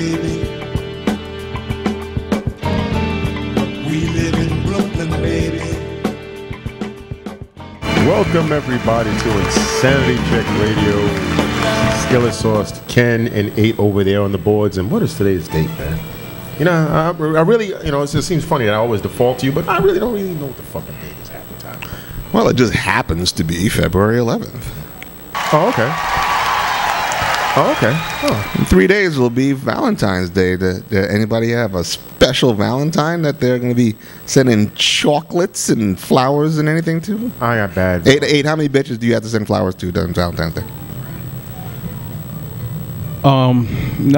baby. We live in Brooklyn, baby. Welcome everybody to Insanity Check Radio. Skillet Sauce, Ken and 8 over there on the boards. And what is today's date, man? You know, I really, you know, it just seems funny that I always default to you, but I really don't know what the fucking date is half the time. Well, it just happens to be February 11th. Oh, okay. Oh. In 3 days will be Valentine's Day. Does anybody have a special Valentine that they're going to be sending chocolates and flowers and anything to? I got bad. Eight, how many bitches do you have to send flowers to during Valentine's Day? No,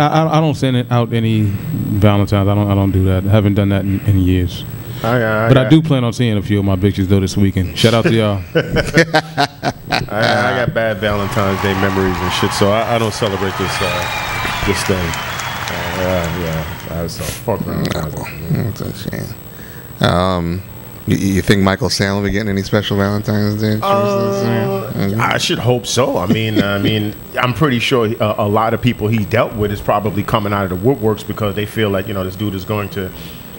I don't send out any Valentines. I don't do that. I haven't done that in years. But I do plan on seeing a few of my bitches though this weekend. Shout out to y'all. I got bad Valentine's Day memories and shit, so I don't celebrate this thing. So fuck Valentine's Day. That's a shame. You think Michael Sam will be getting any special Valentine's Day? I should hope so. I mean, I'm pretty sure a lot of people he dealt with is probably coming out of the woodworks because they feel like, you know, this dude is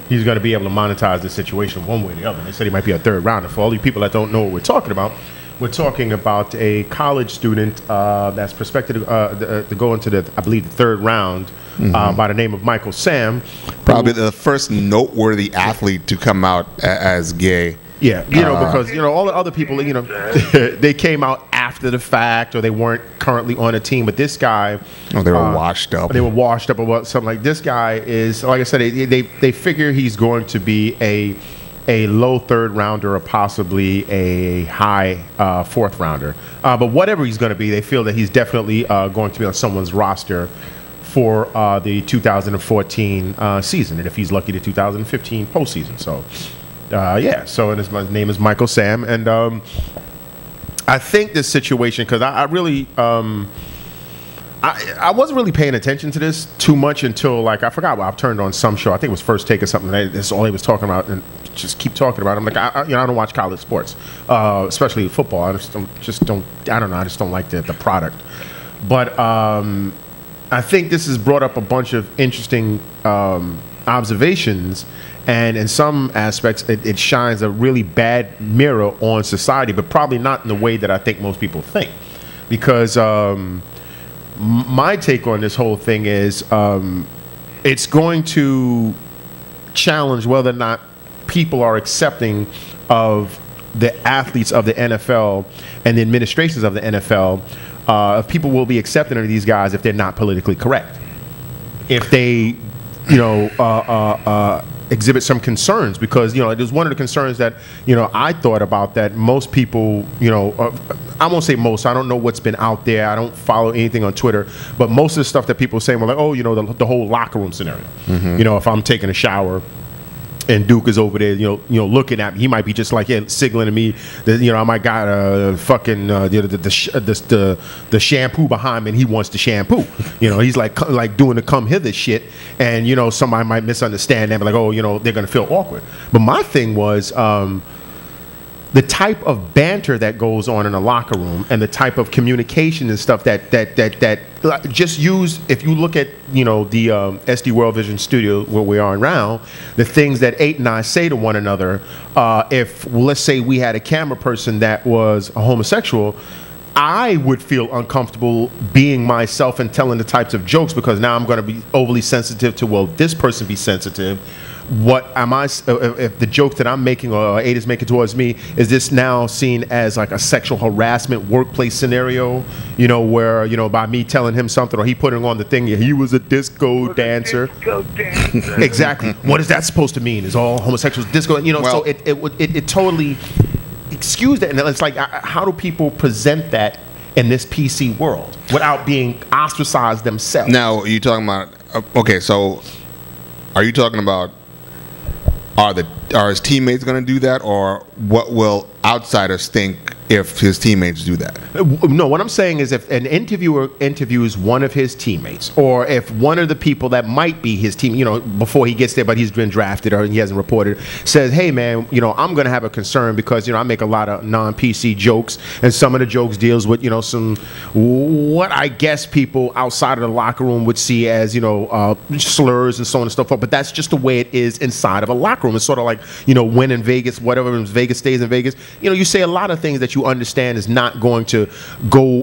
he's going to be able to monetize the situation one way or the other. They said he might be a third rounder. For all you people that don't know what we're talking about a college student that's prospected to go into the third round by the name of Michael Sam. Probably the first noteworthy athlete to come out as gay. Yeah, because all the other people, they came out after the fact, or they weren't currently on a team. But this guy, they were washed up. They were washed up, or something like. This guy is, like I said, they figure he's going to be a low third rounder or possibly a high fourth rounder. But whatever he's going to be, they feel that he's definitely going to be on someone's roster for the 2014 season, and if he's lucky, the 2015 postseason. So. So his name is Michael Sam, and I think this situation, because I really I wasn't really paying attention to this too much until I forgot. I turned on some show. I think it was First Take or something. That's all he was talking about, and just keep talking about it. I'm like, I don't watch college sports, especially football. I just don't like the product. But I think this has brought up a bunch of interesting observations. And in some aspects, it shines a really bad mirror on society, but probably not in the way that I think most people think. Because my take on this whole thing is it's going to challenge whether or not people are accepting of the athletes of the NFL and the administrations of the NFL. If people will be accepting of these guys if they're not politically correct. If they, exhibit some concerns, because it was one of the concerns that I thought about, that most people, I won't say most, I don't know what's been out there, I don't follow anything on Twitter, but most of the stuff that people say were like, the whole locker room scenario. If I'm taking a shower and Duke is over there, looking at me, he might be just signaling to me that I might got a fucking the shampoo behind me, and he wants the shampoo. He's like doing the come hither shit, and somebody might misunderstand that, like, they're gonna feel awkward. But my thing was the type of banter that goes on in a locker room, and the type of communication and stuff that just use. If you look at the SD World Vision Studio where we are now, the things that 8 and I say to one another. If let's say we had a camera person that was a homosexual, I would feel uncomfortable being myself and telling the types of jokes, because now I'm going to be overly sensitive to, this person be sensitive. What am I, if the joke that I'm making or Ada is making towards me, is this now seen as like a sexual harassment workplace scenario, where, by me telling him something, or he putting on the thing, he was a disco dancer. Exactly. What is that supposed to mean? Is all homosexuals disco? So it totally excuse that. And it's like, how do people present that in this PC world without being ostracized themselves? Now, are you talking about, so are you talking about, are his teammates going to do that, or what will outsiders think if his teammates do that. No, what I'm saying is if an interviewer interviews one of his teammates, or if one of the people that might be his team, before he gets there, but he's been drafted or he hasn't reported, says, hey, man, I'm going to have a concern because, I make a lot of non-PC jokes, and some of the jokes deals with, some what I guess people outside of the locker room would see as, slurs and so on and so forth. But that's just the way it is inside of a locker room. It's sort of like, when in Vegas, whatever, Vegas stays in Vegas, you say a lot of things that you understand is not going to go,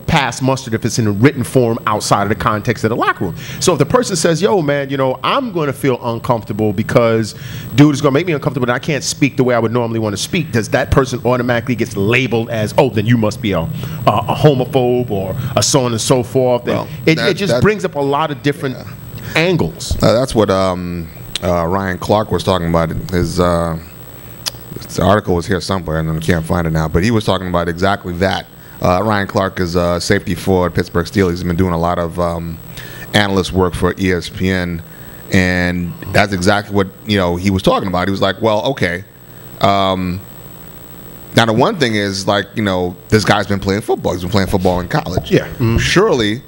past mustard if it's in a written form outside of the context of the locker room. So if the person says, yo, man, I'm going to feel uncomfortable because dude is going to make me uncomfortable and I can't speak the way I would normally want to speak, does that person automatically gets labeled as, oh, then you must be a homophobe or a so on and so forth? Well, it just brings up a lot of different angles. That's what Ryan Clark was talking about. The article was here somewhere, and I can't find it now. But he was talking about exactly that. Ryan Clark is safety for Pittsburgh Steelers. He's been doing a lot of analyst work for ESPN, and that's exactly what he was talking about. He was like, "Well, okay." Now the one thing is like this guy's been playing football. He's been playing football in college. Yeah, surely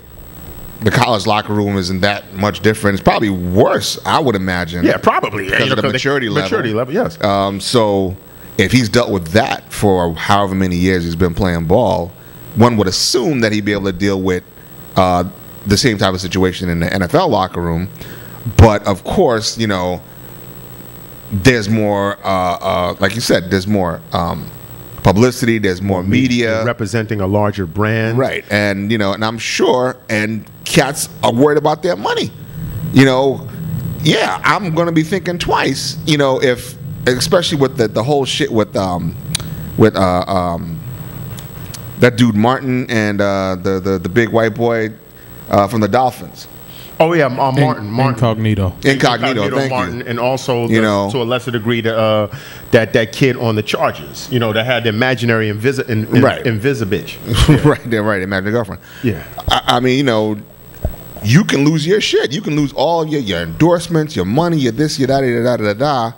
the college locker room isn't that much different. It's probably worse, I would imagine. Yeah, probably because of the maturity level. Maturity level, yes. So if he's dealt with that for however many years he's been playing ball, one would assume that he'd be able to deal with the same type of situation in the NFL locker room. But of course, there's more, like you said, there's more publicity, there's more media. Representing a larger brand. Right. And, and I'm sure, and cats are worried about their money. Yeah, I'm going to be thinking twice, if, especially with the whole shit with that dude Martin and the big white boy from the Dolphins. Oh yeah, Martin. Incognito. Thank Martin, you. And also, to a lesser degree, that kid on the Chargers. That had the imaginary invisibitch. Right, they're right, imaginary girlfriend. Yeah. I mean, you can lose your shit. You can lose all your endorsements, your money, your this, your that,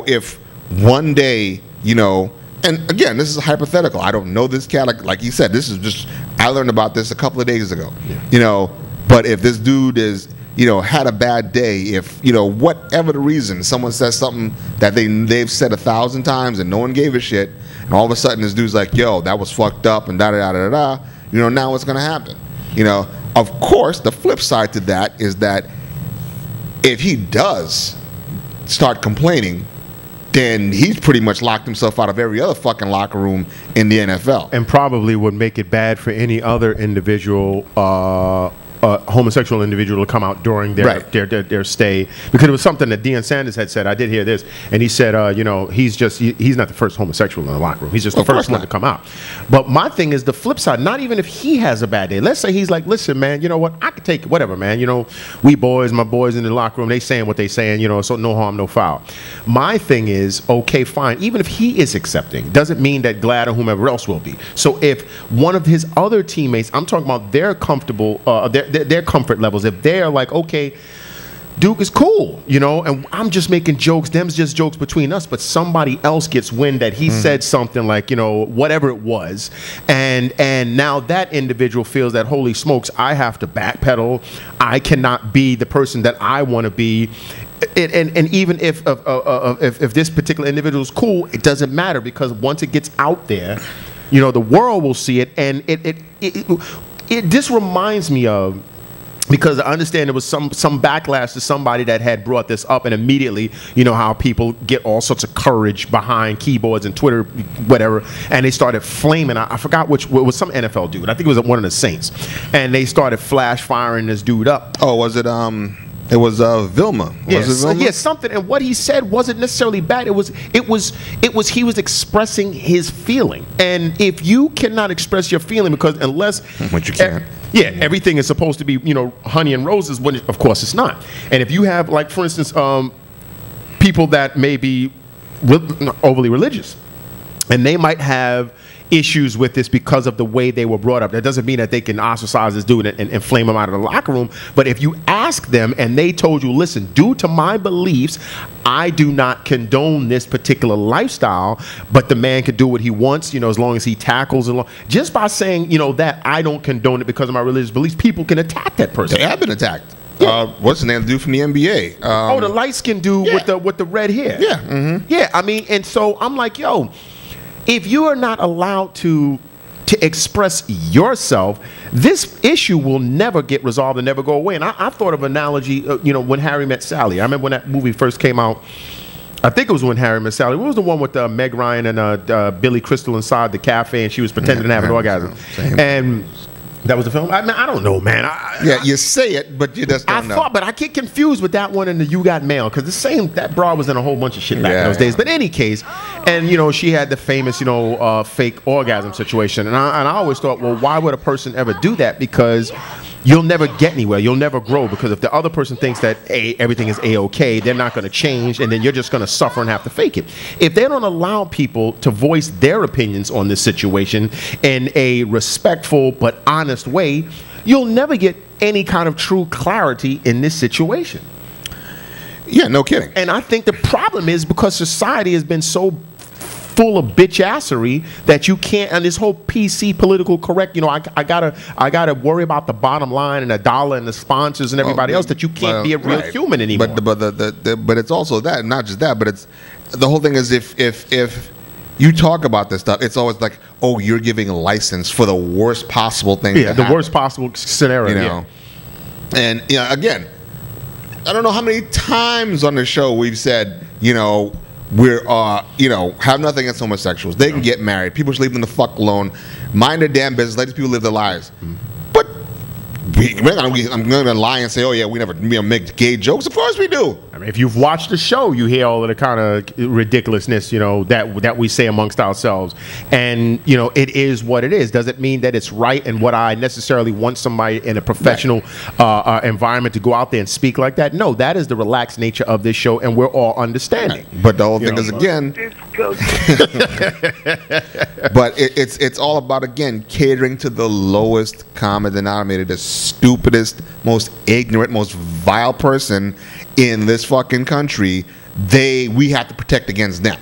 if one day, and again, this is hypothetical. I don't know this cat. Like you said, this is just, I learned about this a couple of days ago. Yeah. But if this dude is, had a bad day, if, whatever the reason, someone says something that they've said 1,000 times and no one gave a shit, and all of a sudden this dude's like, yo, that was fucked up and da-da-da-da-da, now what's going to happen? Of course, the flip side to that is that if he does start complaining, then he's pretty much locked himself out of every other fucking locker room in the NFL. And probably would make it bad for any other individual, homosexual individual to come out during their stay, because it was something that Deion Sanders had said. I did hear this, and he said, he's not the first homosexual in the locker room. He's just the first one to come out. But my thing is the flip side. Not even if he has a bad day. Let's say he's like, listen, man, you know what? I could take it, whatever, man. We boys, my boys in the locker room, they saying what they saying, so no harm, no foul. My thing is, okay, fine. Even if he is accepting, doesn't mean that Glad or whomever else will be. So if one of his other teammates, I'm talking about their comfortable, their comfort levels, if they're like, okay, Duke is cool, and I'm just making jokes, them's just jokes between us, but somebody else gets wind that he said something like, whatever it was, and now that individual feels that, holy smokes, I have to backpedal, I cannot be the person that I want to be. And even if this particular individual is cool, it doesn't matter, because once it gets out there, the world will see it, and this reminds me of, because I understand there was some backlash to somebody that had brought this up, and immediately, how people get all sorts of courage behind keyboards and Twitter, whatever, and they started flaming. I forgot which, it was some NFL dude. I think it was one of the Saints, and they started flash firing this dude up. Oh, was it? It was Vilma. Yes, was it Vilma? Yes, something. And what he said wasn't necessarily bad. It was he was expressing his feeling. And if you cannot express your feeling, because unless which you can't. Everything is supposed to be, honey and roses, when of course it's not. And if you have, like, for instance, people that may be overly religious, and they might have issues with this because of the way they were brought up. That doesn't mean that they can ostracize this dude and flame him out of the locker room. But if you ask them and they told you, listen, due to my beliefs, I do not condone this particular lifestyle, but the man can do what he wants, as long as he tackles. Just by saying, that I don't condone it because of my religious beliefs, people can attack that person. They have been attacked. Yeah. What's the name of the dude from the NBA? The light-skinned dude with the red hair. Yeah. Mm-hmm. Yeah, I mean, and so I'm like, yo, if you are not allowed to express yourself, this issue will never get resolved and never go away. And I thought of an analogy, when Harry Met Sally. I remember when that movie first came out. I think it was when Harry Met Sally. What was the one with Meg Ryan and Billy Crystal inside the cafe, and she was pretending to have an orgasm? And that was the film? I don't know, man. You say it, but you just don't know. But I get confused with that one and the You Got Mail, because that broad was in a whole bunch of shit back in those days. But in any case, and she had the famous, fake orgasm situation. And I always thought, well, why would a person ever do that? Because you'll never get anywhere. You'll never grow, because if the other person thinks that everything is A-okay, they're not going to change, and then you're just going to suffer and have to fake it. If they don't allow people to voice their opinions on this situation in a respectful but honest way, you'll never get any kind of true clarity in this situation. Yeah, no kidding. And I think the problem is because society has been so full of bitch-assery that you can't, and this whole PC political correct, I gotta worry about the bottom line and the dollar and the sponsors and everybody else, that you can't be a real human anymore. But it's also that, not just that, but it's the whole thing is if you talk about this stuff, it's always like, oh, you're giving a license for the worst possible thing. Yeah, the worst possible scenario. And again, I don't know how many times on the show we've said, we're, have nothing against homosexuals. They can get married. People should leave them the fuck alone. Mind their damn business. Let these people live their lives. But I'm going to lie and say, oh, yeah, we never make gay jokes. Of course we do. I mean, if you've watched the show, you hear all of the kind of ridiculousness, that we say amongst ourselves. And, it is what it is. Does it mean that it's right and what I necessarily want somebody in a professional environment to go out there and speak like that? No, that is the relaxed nature of this show, and we're all understanding. But the whole thing is, again, but it's all about, again, catering to the lowest common denominator, the stupidest, most ignorant, most vile person in this fucking country. We have to protect against them.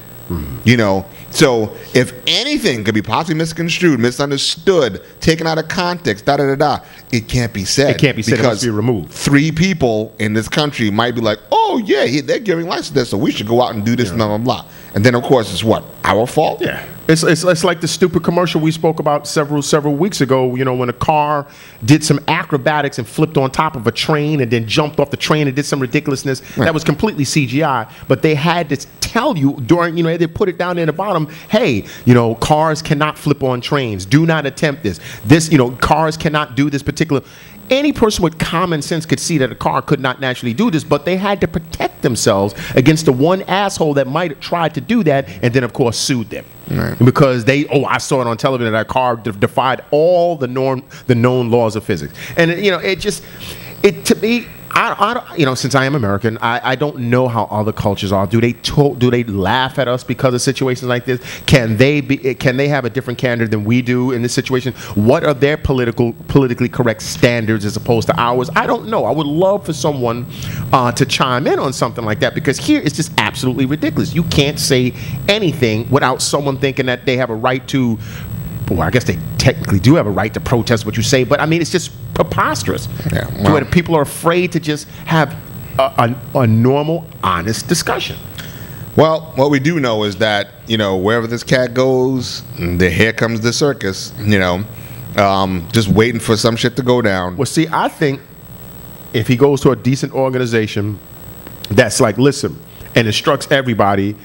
So if anything could be possibly misconstrued, misunderstood, taken out of context, it can't be said. It can't be said. It must be removed. 3 people in this country might be like, oh yeah, they're giving license to this, so we should go out and do this, blah blah blah. And then of course it's what, our fault? Yeah. It's like the stupid commercial we spoke about several weeks ago, when a car did some acrobatics and flipped on top of a train and then jumped off the train and did some ridiculousness. Right. That was completely CGI, but they had to tell you during, they put it down there in the bottom, hey, cars cannot flip on trains. Do not attempt this. Cars cannot do this particular. Any person with common sense could see that a car could not naturally do this, but they had to protect themselves against the one asshole that might have tried to do that, and then of course sued them. Right. Because I saw it on television that car defied all the known laws of physics. And to me, I since I am American, I don't know how other cultures are. Do they laugh at us because of situations like this? Can they have a different candor than we do in this situation? What are their politically correct standards as opposed to ours? I don't know. I would love for someone to chime in on something like that, because here it's just absolutely ridiculous. You can't say anything without someone thinking that they have a right to. Well, I guess they technically do have a right to protest what you say, but I mean, it's just preposterous. Yeah, well, people are afraid to just have a normal, honest discussion. Well, what we do know is that, wherever this cat goes, here comes the circus, just waiting for some shit to go down. Well, see, I think if he goes to a decent organization that's like, listen, and instructs everybody,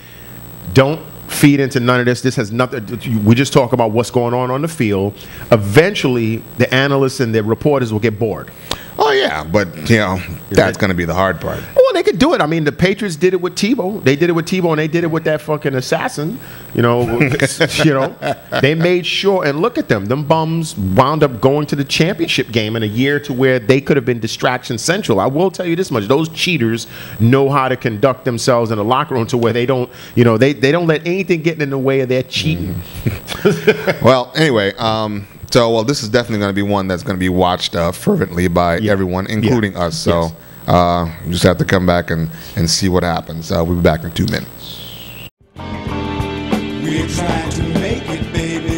don't feed into none of this. This has nothing. We just talk about what's going on the field. Eventually, the analysts and the reporters will get bored. Oh yeah, but that's going to be the hard part. Well, they could do it. I mean, the Patriots did it with Tebow. They did it with Tebow, and they did it with that fucking assassin. They made sure. And look at them. Them bums wound up going to the championship game in a year to where they could have been distraction central. I will tell you this much: those cheaters know how to conduct themselves in the locker room to where they don't, they don't let anything getting in the way of their cheating. Well, anyway, so this is definitely going to be one that's going to be watched fervently by everyone, including us. So you just have to come back and see what happens. We'll be back in 2 minutes. We're trying to make it, baby.